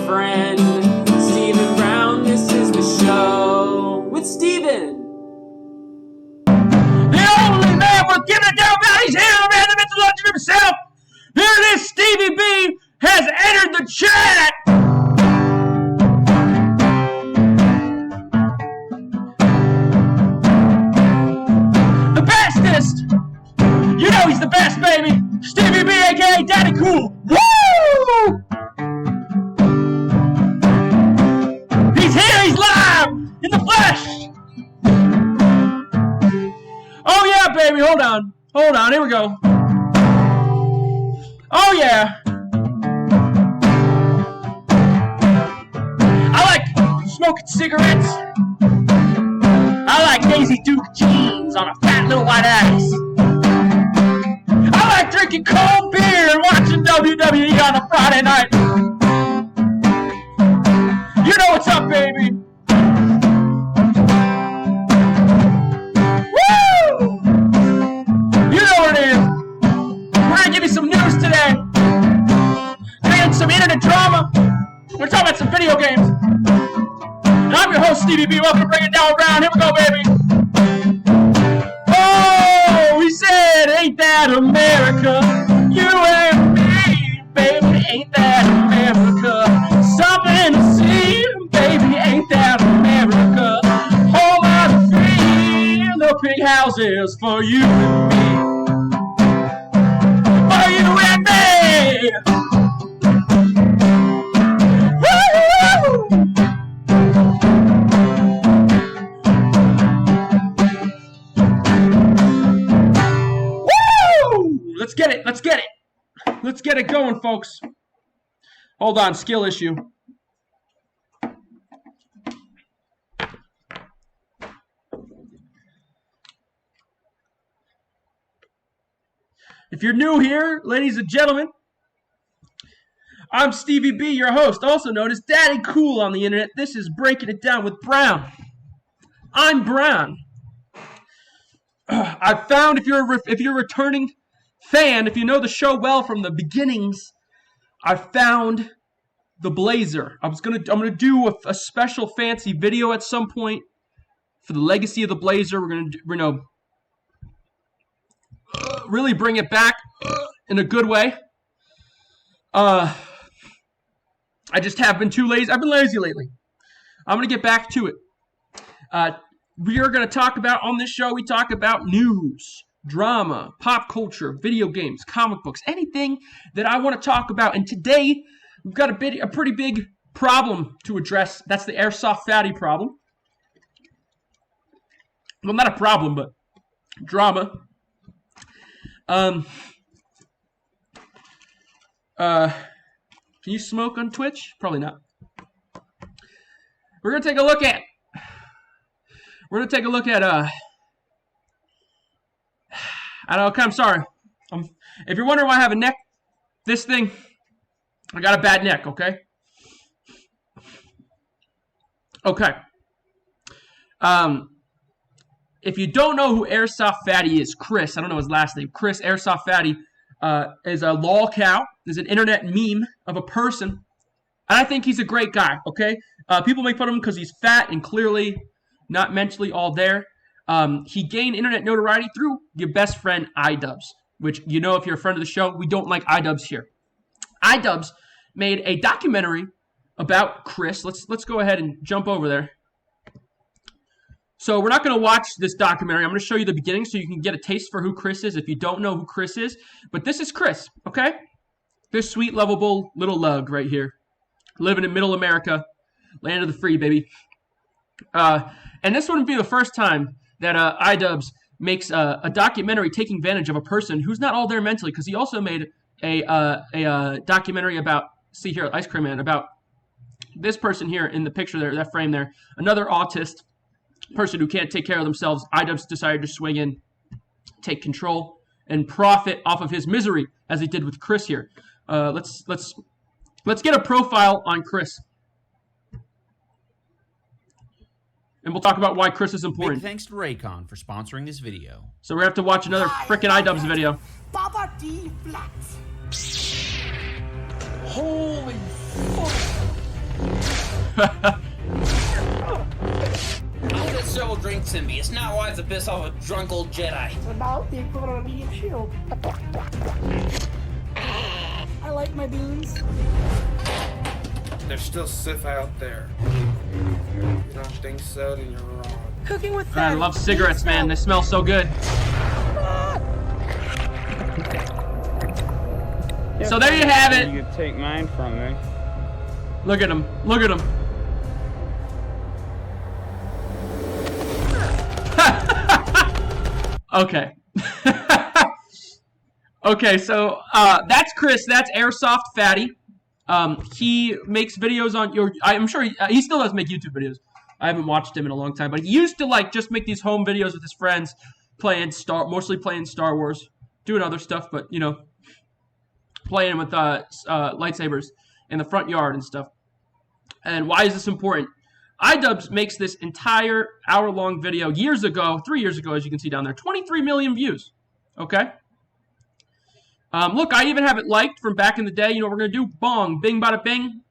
friend, Stephen Brown. This is the show with Stephen. The only man worth giving a damn about. He's here, man, the mental legend himself. Here it is, Stevie B has entered the chat. The bestest. You know he's the best, baby. Stevie B, a.k.a. Daddy Cool. Woo! He's here, he's live in the flesh. Oh yeah, baby, hold on, here we go. Oh yeah. I like smoking cigarettes. I like Daisy Duke jeans on a fat little white ass. I like drinking cold beer and watching WWE on a Friday night. You know what's up, baby. Woo! You know what it is. We're gonna give you some news today. And some internet drama. We're talking about some video games. And I'm your host, Stevie B. Welcome to Bring It Down Around. Here we go, baby. Oh, he said, ain't that America? You and me, baby, ain't that America? Something to see, baby, ain't that America? Whole lot of free, the big houses for you and me. For you and me. Let's get it going, folks. Hold on, skill issue. If you're new here, ladies and gentlemen, I'm Stevie B, your host, also known as Daddy Cool on the internet. This is Breaking It Down with Brown. I'm Brown. I found if you're a returning fan, if you know the show well from the beginnings, I found the blazer. I'm gonna do a special fancy video at some point for the legacy of the blazer. We're gonna really bring it back in a good way. I just have been too lazy. I've been lazy lately. I'm gonna get back to it. We are gonna talk about on this show. We talk about news, drama, pop culture, video games, comic books, anything that I want to talk about. And today, we've got a pretty big problem to address. That's the AirsoftFatty problem. Well, not a problem, but drama. Can you smoke on Twitch? Probably not. We're gonna take a look at I'm sorry. If you're wondering why I have a neck, this thing, I got a bad neck, okay? Okay. If you don't know who AirsoftFatty is, Chris, I don't know his last name, Chris AirsoftFatty is a lol cow, is an internet meme of a person, and I think he's a great guy, okay? People make fun of him because he's fat and clearly not mentally all there. He gained internet notoriety through your best friend, Idubbbz, which, you know, if you're a friend of the show, we don't like Idubbbz here. Idubbbz made a documentary about Chris. Let's go ahead and jump over there. So we're not going to watch this documentary. I'm going to show you the beginning so you can get a taste for who Chris is if you don't know who Chris is. But this is Chris, okay? This sweet, lovable little lug right here. Living in middle America. Land of the free, baby. And this wouldn't be the first time that Idubbbz makes a documentary taking advantage of a person who's not all there mentally, because he also made a documentary about, see here, Ice Cream Man, about this person here in the picture there, that frame there, another autist person who can't take care of themselves. Idubbbz decided to swing in, take control, and profit off of his misery, as he did with Chris here. Let's get a profile on Chris. And we'll talk about why Chris is important. Big thanks to Raycon for sponsoring this video. So we have to watch another frickin' Idubbbz video. Baba D Flats. Holy fuck. I'll get several drinks in me. It's not wise to piss off a drunk old Jedi. It's about the equivalent of a medium shield. I like my beans. There's still Sith out there. If you don't think so, then you're wrong. Cooking with I love cigarettes, man. They smell so good. So there you have it. You could take mine from me. Look at him. Look at him. Okay. Okay, so that's Chris. That's AirsoftFatty. He makes videos on your. I'm sure he still does make YouTube videos. I haven't watched him in a long time, but he used to like just make these home videos with his friends, mostly playing Star Wars, doing other stuff, but you know, playing with lightsabers in the front yard and stuff. And why is this important? Idubbbz makes this entire hour-long video 3 years ago, as you can see down there, 23 million views. Okay. Look, I even have it liked from back in the day. You know what we're gonna do? Bong, bing, bada, bing.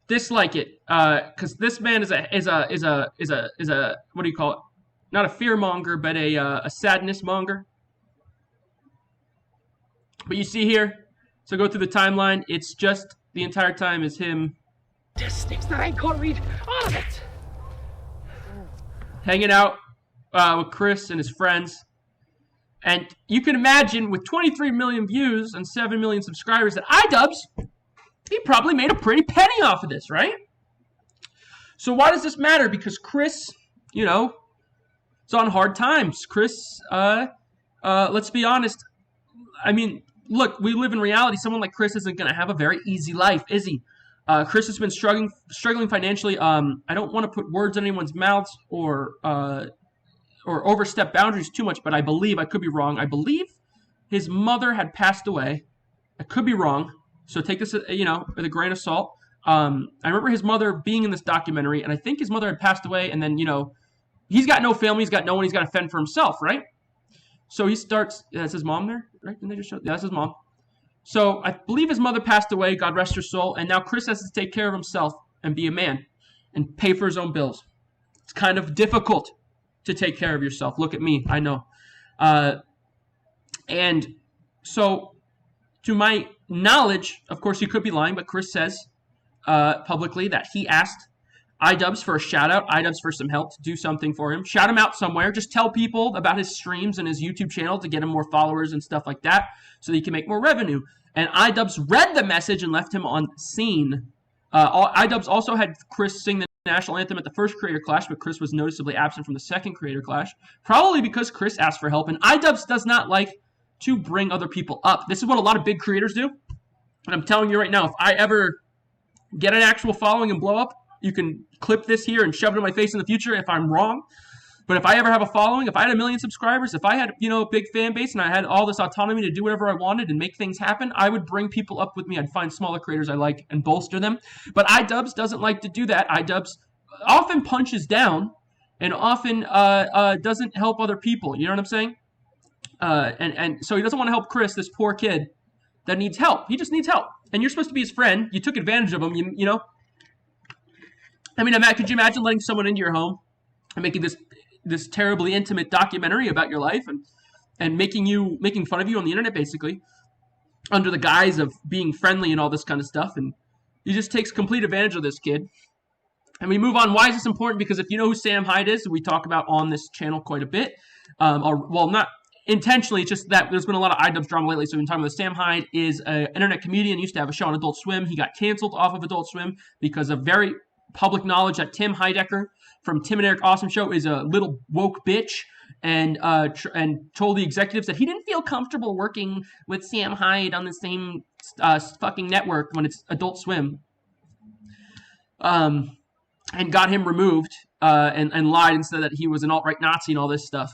Dislike it, because this man is a what do you call it? Not a fear monger, but a sadness monger. But you see here, so go through the timeline. It's just the entire time is him. Just sticks that I can't read all of it. Hanging out with Chris and his friends. And you can imagine with 23 million views and 7 million subscribers that Idubbbz, he probably made a pretty penny off of this, right? So why does this matter? Because Chris, you know, is on hard times. Chris, let's be honest. I mean, look, we live in reality. Someone like Chris isn't going to have a very easy life, is he? Chris has been struggling financially. I don't want to put words in anyone's mouths or overstep boundaries too much, but I could be wrong. I believe his mother had passed away. I could be wrong, so take this, you know, with a grain of salt. I remember his mother being in this documentary, and I think his mother had passed away, and then, you know, he's got no family, he's got no one, he's got to fend for himself, right? So he starts, that's his mom there, right? Didn't they just show? Yeah, that's his mom. So I believe his mother passed away, God rest her soul, and now Chris has to take care of himself and be a man and pay for his own bills. It's kind of difficult to take care of yourself. Look at me, I know. And so, to my knowledge, of course he could be lying, but Chris says publicly that he asked Idubbbz for a shout out, Idubbbz for some help to do something for him. Shout him out somewhere. Just tell people about his streams and his YouTube channel to get him more followers and stuff like that so that he can make more revenue. And Idubbbz read the message and left him on scene. Idubbbz also had Chris sing the national anthem at the first Creator Clash, but Chris was noticeably absent from the second Creator Clash, probably because Chris asked for help. And Idubbbz does not like to bring other people up. This is what a lot of big creators do. And I'm telling you right now, if I ever get an actual following and blow up, you can clip this here and shove it in my face in the future if I'm wrong. But if I ever have a following, if I had 1 million subscribers, if I had, you know, a big fan base and I had all this autonomy to do whatever I wanted and make things happen, I would bring people up with me. I'd find smaller creators I like and bolster them. But Idubbbz doesn't like to do that. Idubbbz often punches down and often doesn't help other people. You know what I'm saying? And so he doesn't want to help Chris, this poor kid that needs help. He just needs help. And you're supposed to be his friend. You took advantage of him, you know? I mean, could you imagine letting someone into your home and making this terribly intimate documentary about your life and making fun of you on the internet, basically, under the guise of being friendly and all this kind of stuff? And he just takes complete advantage of this kid. And we move on. Why is this important? Because if you know who Sam Hyde is, we talk about on this channel quite a bit. Well, not intentionally, it's just that there's been a lot of Idubbbz drama lately. So we've been talking about Sam Hyde is an internet comedian, used to have a show on Adult Swim. He got canceled off of Adult Swim because of very public knowledge that Tim Heidecker from Tim and Eric Awesome Show is a little woke bitch and told the executives that he didn't feel comfortable working with Sam Hyde on the same fucking network when it's Adult Swim. And got him removed and lied and said that he was an alt-right Nazi and all this stuff.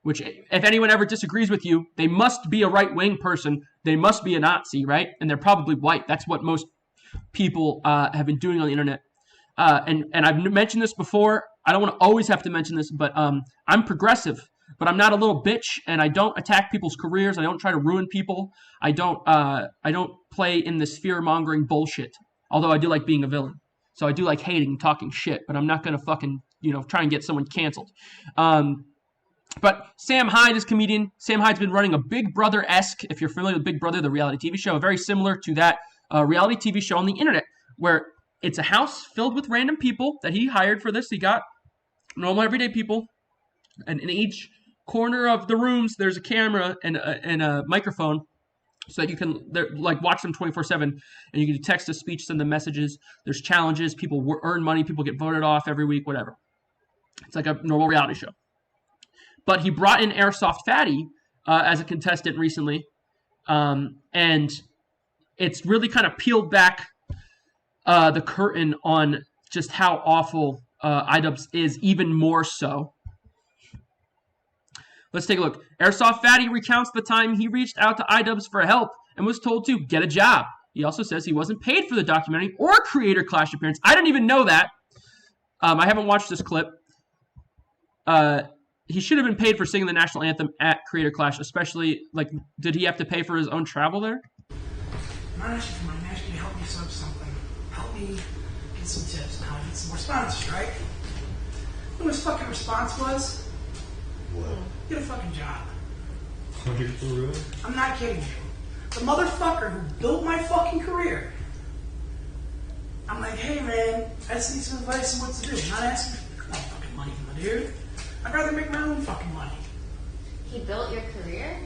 Which, if anyone ever disagrees with you, they must be a right-wing person. They must be a Nazi, right? And they're probably white. That's what most people have been doing on the internet. And I've mentioned this before. I don't want to always have to mention this, but I'm progressive. But I'm not a little bitch, and I don't attack people's careers. I don't try to ruin people. I don't play in this fear-mongering bullshit. Although I do like being a villain. So I do like hating and talking shit, but I'm not going to fucking, try and get someone canceled. But Sam Hyde is comedian. Sam Hyde's been running a Big Brother-esque, if you're familiar with Big Brother, the reality TV show, very similar to that reality TV show on the internet, where it's a house filled with random people that he hired for this. He got normal everyday people, and in each corner of the rooms, there's a camera and a microphone, so that you can watch them 24/7, and you can do text to speech, send them messages. There's challenges. People earn money. People get voted off every week. Whatever. It's like a normal reality show. But he brought in AirsoftFatty as a contestant recently, and it's really kind of peeled back the curtain on just how awful Idubbbz is, even more so. Let's take a look. AirsoftFatty recounts the time he reached out to Idubbbz for help and was told to get a job. He also says he wasn't paid for the documentary or Creator Clash appearance. I didn't even know that. I haven't watched this clip. He should have been paid for singing the national anthem at Creator Clash, especially, did he have to pay for his own travel there? I'm not asking for money. I'm asking you to help me sub something. Help me get some tips and how I get some more sponsors, right? You know what his fucking response was? What? Get a fucking job. Are you for real? I'm not kidding you. The motherfucker who built my fucking career. I'm like, hey man, I just need some advice on what to do. I'm not asking for no fucking money from a dude. I'd rather make my own fucking money. He built your career?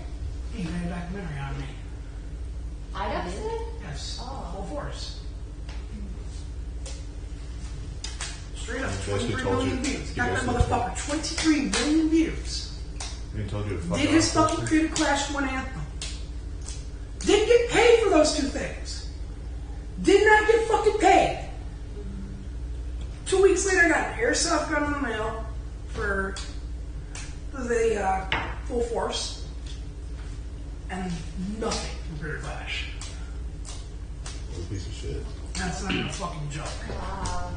He made a documentary on me. Idubbbz did? Yes. Oh. Full force. Straight up, Guess who 23 told you? million views. You Got guys that who told motherfucker 23 million views. He told you to fuck Did off, his fucking person? Creator Clash 1 anthem. Didn't get paid for those two things. Did not get fucking paid. 2 weeks later, I got an airsoft gun in the mail for the full force, and nothing from Creator Clash. What a piece of shit. That's not even a fucking joke. Wow.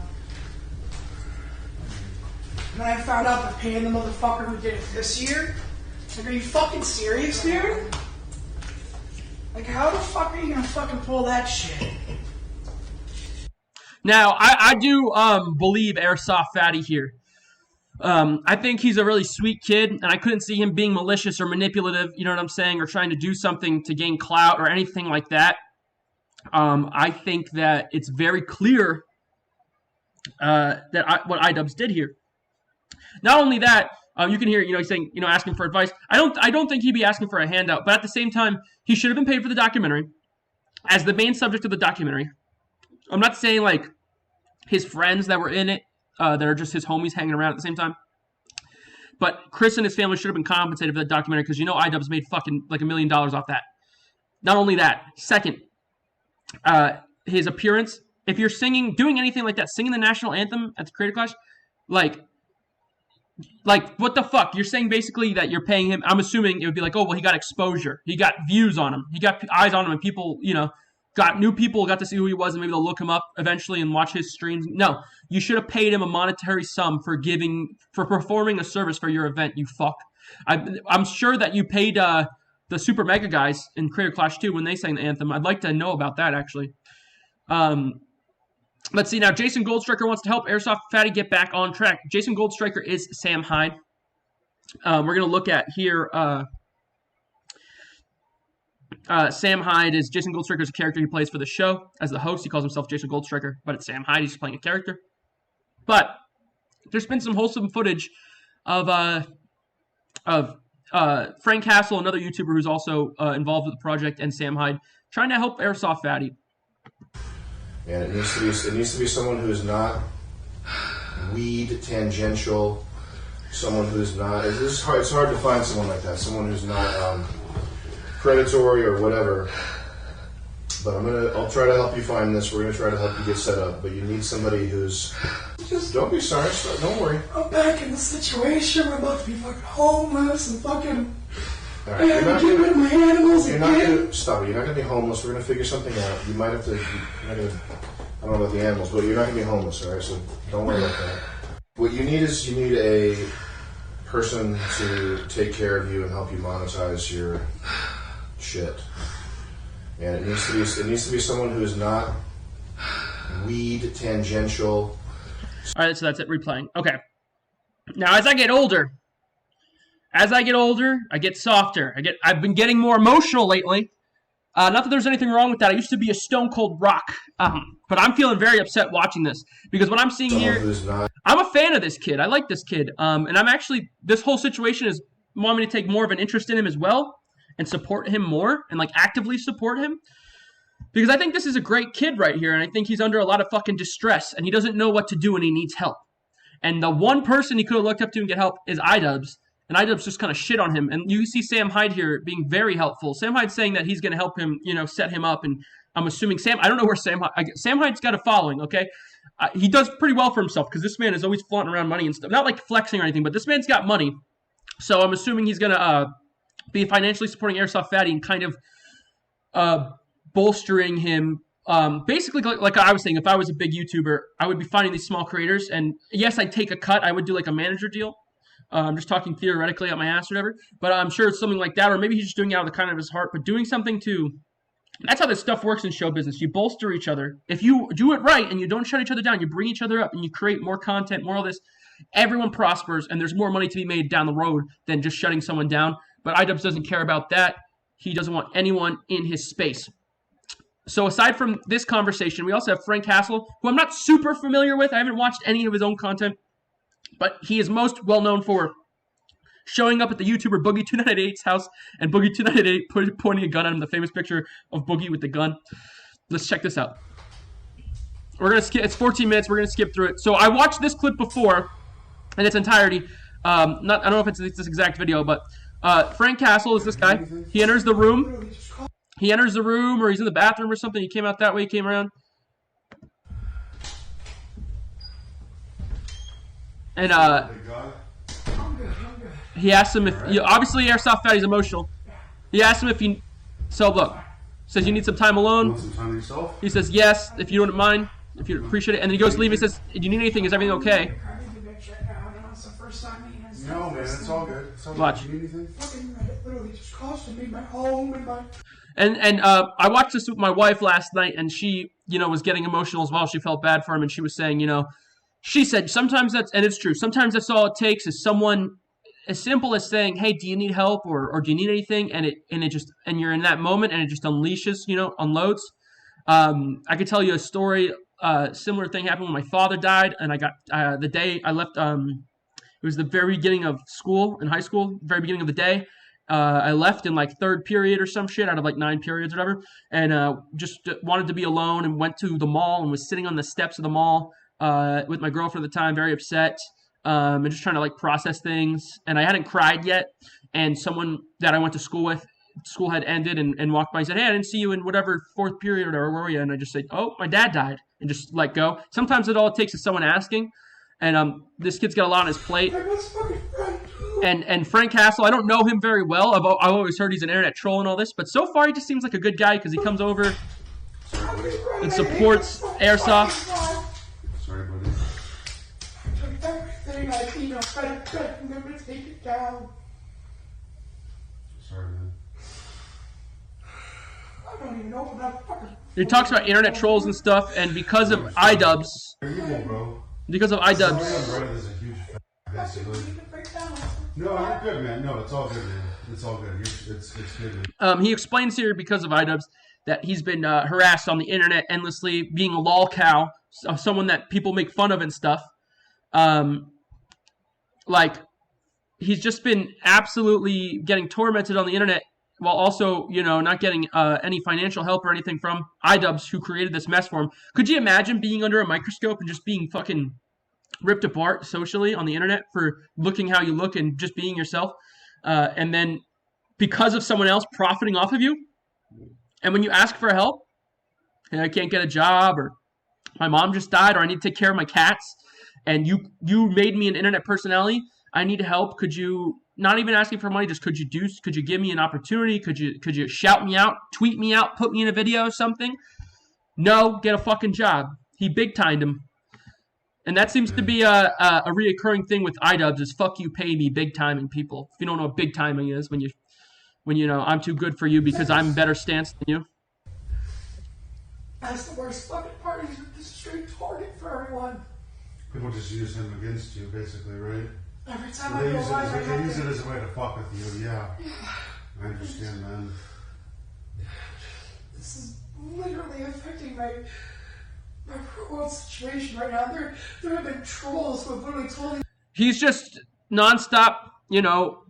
And then I found out they're paying the motherfucker who did it this year. Like, are you fucking serious, dude? Like, how the fuck are you gonna fucking pull that shit? Now, I do believe AirsoftFatty here. I think he's a really sweet kid, and I couldn't see him being malicious or manipulative, you know what I'm saying, or trying to do something to gain clout or anything like that. I think that it's very clear what Idubbbz did here. Not only that, you can hear, he's saying, asking for advice. I don't think he'd be asking for a handout, but at the same time, he should have been paid for the documentary as the main subject of the documentary. I'm not saying his friends that were in it, that are just his homies hanging around at the same time. But Chris and his family should have been compensated for that documentary because Idubbbz made fucking $1 million off that. Not only that, second, his appearance. If you're doing anything like that, singing the national anthem at the Creator Clash, what the fuck? You're saying basically that you're paying him. I'm assuming it would be he got exposure. He got views on him. He got eyes on him, and people, new people got to see who he was, and maybe they'll look him up eventually and watch his streams. No, you should have paid him a monetary sum for performing a service for your event, you fuck. I'm sure that you paid the Super Mega guys in Creator Clash 2 when they sang the anthem. I'd like to know about that, actually. Let's see now. Jason Goldstriker wants to help AirsoftFatty get back on track. Jason Goldstriker is Sam Hyde. We're going to look at here. Sam Hyde is Jason Goldstriker's character he plays for the show. As the host, he calls himself Jason Goldstriker, but it's Sam Hyde. He's playing a character. But there's been some wholesome footage of Frank Castle, another YouTuber who's also involved with the project, and Sam Hyde trying to help AirsoftFatty. And it needs to be someone who's not weed tangential, someone who's not. It's hard to find someone like that. Someone who's not predatory or whatever. But I'll try to help you find this. We're gonna try to help you get set up. But you need somebody who's. Don't be sorry. Don't worry. I'm back in the situation where I'm about to be fucking homeless and fucking. All right, I have to get rid of my animals again. Stop it. You're not going to be homeless. We're going to figure something out. You might have to. I don't know about the animals, but you're not going to be homeless, all right? So don't worry about that. What you need is a person to take care of you and help you monetize your shit. And it needs to be someone who is not weed tangential. All right, so that's it. Replaying. Okay. Now, as I get older, I get softer. I've been getting more emotional lately. Not that there's anything wrong with that. I used to be a stone cold rock. But I'm feeling very upset watching this because what I'm seeing here, I'm a fan of this kid. I like this kid. And I'm actually, this whole situation is wanting me to take more of an interest in him as well and support him more and like actively support him. Because I think this is a great kid right here, and I think he's under a lot of fucking distress, and he doesn't know what to do, and he needs help. And the one person he could have looked up to and get help is Idubbbz, and Idubbbz just kind of shit on him. And you see Sam Hyde here being very helpful. Sam Hyde's saying that he's going to help him, set him up, and I'm assuming I don't know where Sam Hyde's got a following, okay? He does pretty well for himself, because this man is always flaunting around money and stuff. Not like flexing or anything, but this man's got money. So I'm assuming he's going to be financially supporting AirsoftFatty and kind of bolstering him. Basically, like I was saying, if I was a big YouTuber, I would be finding these small creators, and yes, I'd take a cut. I would do like a manager deal. I'm just talking theoretically out my ass or whatever, but I'm sure it's something like that, or maybe he's just doing it out of the kind of his heart, but doing something to... That's how this stuff works in show business. You bolster each other. If you do it right and you don't shut each other down, you bring each other up and you create more content, more of this, everyone prospers, and there's more money to be made down the road than just shutting someone down. But Idubbbz doesn't care about that. He doesn't want anyone in his space. So aside from this conversation, we also have Frank Castle, who I'm not super familiar with. I haven't watched any of his own content, but he is most well known for showing up at the YouTuber Boogie298's house and Boogie298 pointing a gun at him, the famous picture of Boogie with the gun. Let's check this out. We're going to skip. It's 14 minutes. We're going to skip through it. So I watched this clip before in its entirety. I don't know if it's this exact video, but Frank Castle is this guy. He enters the room. Or he's in the bathroom or something. He came out that way. He came around. And he asked him if... obviously, AirsoftFatty's emotional. He asked him if he... So, look. Says, you need some time alone. Want some time to yourself? He says, yes, if you wouldn't mind. If you appreciate it. And then he goes to leave. He says, do you need anything? Is everything okay? No, man, it's all good. It's all Watch. Good. Do you need anything? Literally just costing me my home and my... And I watched this with my wife last night, and she, was getting emotional as well. She felt bad for him, and she was saying, she said sometimes that's, and it's true, sometimes that's all it takes is someone as simple as saying, hey, do you need help or do you need anything? And you're in that moment, and it just unleashes, unloads. I could tell you a story. Similar thing happened when my father died, and I got the day I left. It was the very beginning of school in high school, very beginning of the day. I left in like third period or some shit out of like 9 periods or whatever, and just wanted to be alone and went to the mall and was sitting on the steps of the mall with my girlfriend at the time, very upset, and just trying to like process things. And I hadn't cried yet, and someone that I went to school with, school had ended, and walked by and said, hey, I didn't see you in whatever 4th period or whatever, where were you? And I just said, oh, my dad died, and just let go. Sometimes all it takes is someone asking. And this kid's got a lot on his plate. And Frank Castle, I don't know him very well. I've always heard he's an internet troll and all this, but so far he just seems like a good guy because he comes over and supports Airsoft. Sorry, buddy. Everything I need, I'm going to take it down. Sorry, man. I don't even know what that fucking... He talks about internet trolls and stuff, and because of Idubbbz, Bro. Because of Sorry, Idubbbz. my brother is a huge fan, basically. No, you're good, man. No, it's all good, man. It's all good. It's good, man. He explains here because of Idubbbz that he's been harassed on the internet endlessly, being a lol cow, someone that people make fun of and stuff. Like, he's just been absolutely getting tormented on the internet while also, not getting any financial help or anything from Idubbbz, who created this mess for him. Could you imagine being under a microscope and just being fucking ripped apart socially on the internet for looking how you look and just being yourself? And then because of someone else profiting off of you, and when you ask for help, hey, I can't get a job, or my mom just died, or I need to take care of my cats, and you made me an internet personality, I need help. Could you, not even asking for money, just could you give me an opportunity? Could you shout me out, tweet me out, put me in a video or something? No, get a fucking job. He big-timed him. And that seems to be a reoccurring thing with Idubbbz is fuck you, pay me, big-timing people. If you don't know what big-timing is, when I'm too good for you because I'm better stance than you. That's the worst fucking part. This straight target for everyone. People just use him against you, basically, right? Every time So I they go use live, I they use it have as a way to fuck with you, yeah. I understand, man. this is literally affecting my whole situation right now. There have been trolls who have literally told me. He's just nonstop, you know,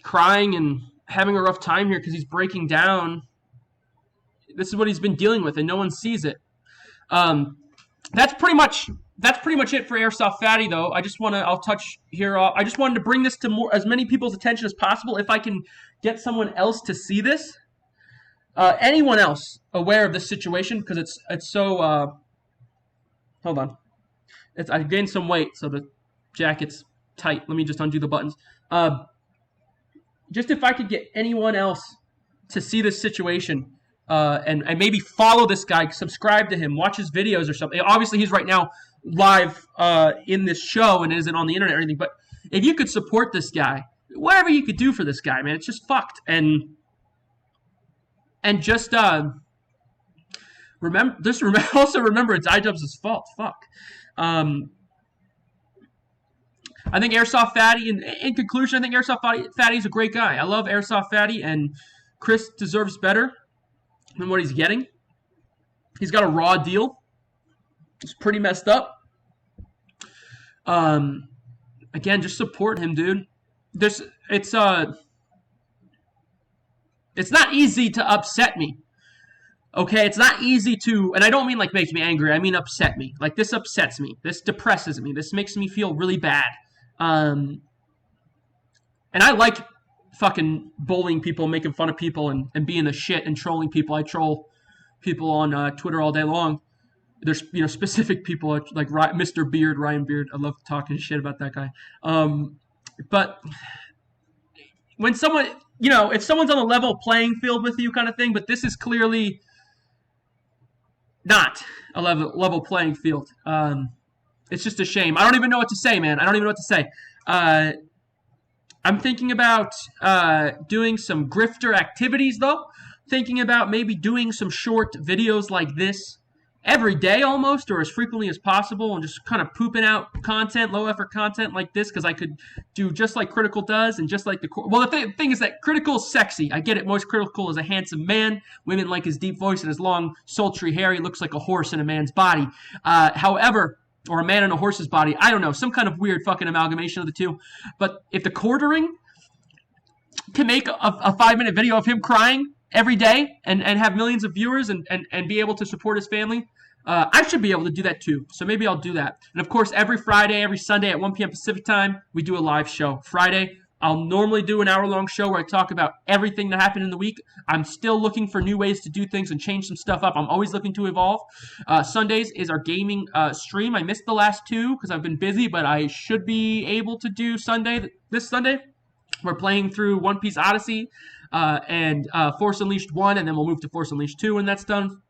crying and having a rough time here because he's breaking down. This is what he's been dealing with, and no one sees it. That's pretty much it for AirsoftFatty, though. I'll touch here. I just wanted to bring this to as many people's attention as possible. If I can get someone else to see this, anyone else aware of this situation, because it's so. Hold on, I gained some weight, so the jacket's tight. Let me just undo the buttons. Just if I could get anyone else to see this situation. And maybe follow this guy, subscribe to him, watch his videos or something. Obviously, he's right now live in this show and isn't on the internet or anything. But if you could support this guy, whatever you could do for this guy, man, it's just fucked. And just also remember it's Idubbbz' fault. Fuck. I think AirsoftFatty, in conclusion, I think AirsoftFatty is a great guy. I love AirsoftFatty, and Chris deserves better than what he's getting. He's got a raw deal. It's pretty messed up. Again, just support him, dude. It's not easy to upset me. Okay, it's not easy to, and I don't mean like makes me angry. I mean upset me. Like this upsets me. This depresses me. This makes me feel really bad. And I like fucking bullying people, making fun of people, and being a shit and trolling people. I troll people on Twitter all day long. There's specific people like Mr. Beard, Ryan Beard. I love talking shit about that guy. But when someone, if someone's on a level playing field with you, kind of thing. But this is clearly not a level playing field. It's just a shame. I don't even know what to say, man. I don't even know what to say. I'm thinking about doing some grifter activities, though. Thinking about maybe doing some short videos like this every day almost, or as frequently as possible, and just kind of pooping out content, low-effort content like this, because I could do just like Critical does, and just like the thing is that Critical is sexy. I get it. Most Critical is a handsome man. Women like his deep voice and his long, sultry hair. He looks like a horse in a man's body. However, or a man in a horse's body. I don't know. Some kind of weird fucking amalgamation of the two. But if the quartering can make a 5-minute video of him crying every day and have millions of viewers and be able to support his family, I should be able to do that too. So maybe I'll do that. And of course, every Friday, every Sunday at 1 p.m. Pacific time, we do a live show. Friday, I'll normally do an hour-long show where I talk about everything that happened in the week. I'm still looking for new ways to do things and change some stuff up. I'm always looking to evolve. Sundays is our gaming stream. I missed the last two because I've been busy, but I should be able to do this Sunday. We're playing through One Piece Odyssey and Force Unleashed 1, and then we'll move to Force Unleashed 2 when that's done.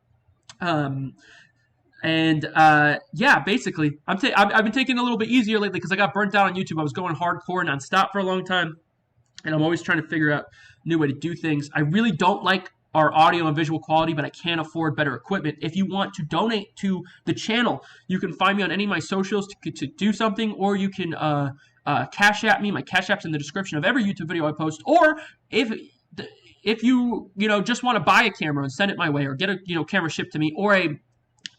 Basically, I've been taking it a little bit easier lately because I got burnt out on YouTube. I was going hardcore nonstop for a long time, and I'm always trying to figure out a new way to do things. I really don't like our audio and visual quality, but I can't afford better equipment. If you want to donate to the channel, you can find me on any of my socials to do something, or you can Cash App me. My Cash App's in the description of every YouTube video I post. Or if you just want to buy a camera and send it my way, or get a camera shipped to me, or a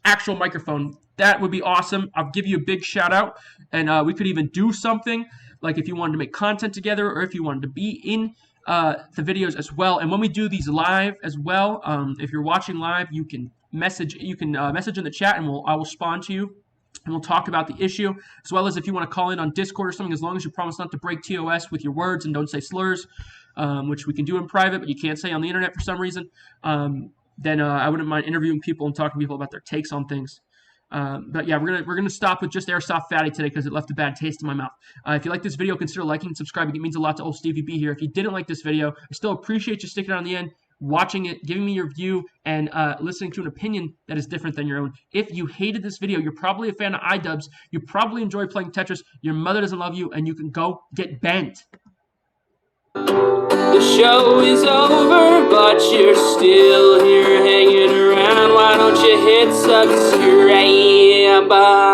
actual microphone, that would be awesome. I'll give you a big shout out, and we could even do something like if you wanted to make content together, or if you wanted to be in the videos as well. And when we do these live as well, if you're watching live, you can message in the chat, and I will respond to you, and we'll talk about the issue, as well as if you want to call in on Discord or something, as long as you promise not to break TOS with your words and don't say slurs, which we can do in private, but you can't say on the internet for some reason. Then I wouldn't mind interviewing people and talking to people about their takes on things. But yeah, we're gonna stop with just AirsoftFatty today because it left a bad taste in my mouth. If you like this video, consider liking and subscribing. It means a lot to old Stevie B here. If you didn't like this video, I still appreciate you sticking around the end, watching it, giving me your view, and listening to an opinion that is different than your own. If you hated this video, you're probably a fan of Idubbbz. You probably enjoy playing Tetris. Your mother doesn't love you, and you can go get bent. The show is over, but you're still here hanging around. Why don't you hit subscribe? Bye.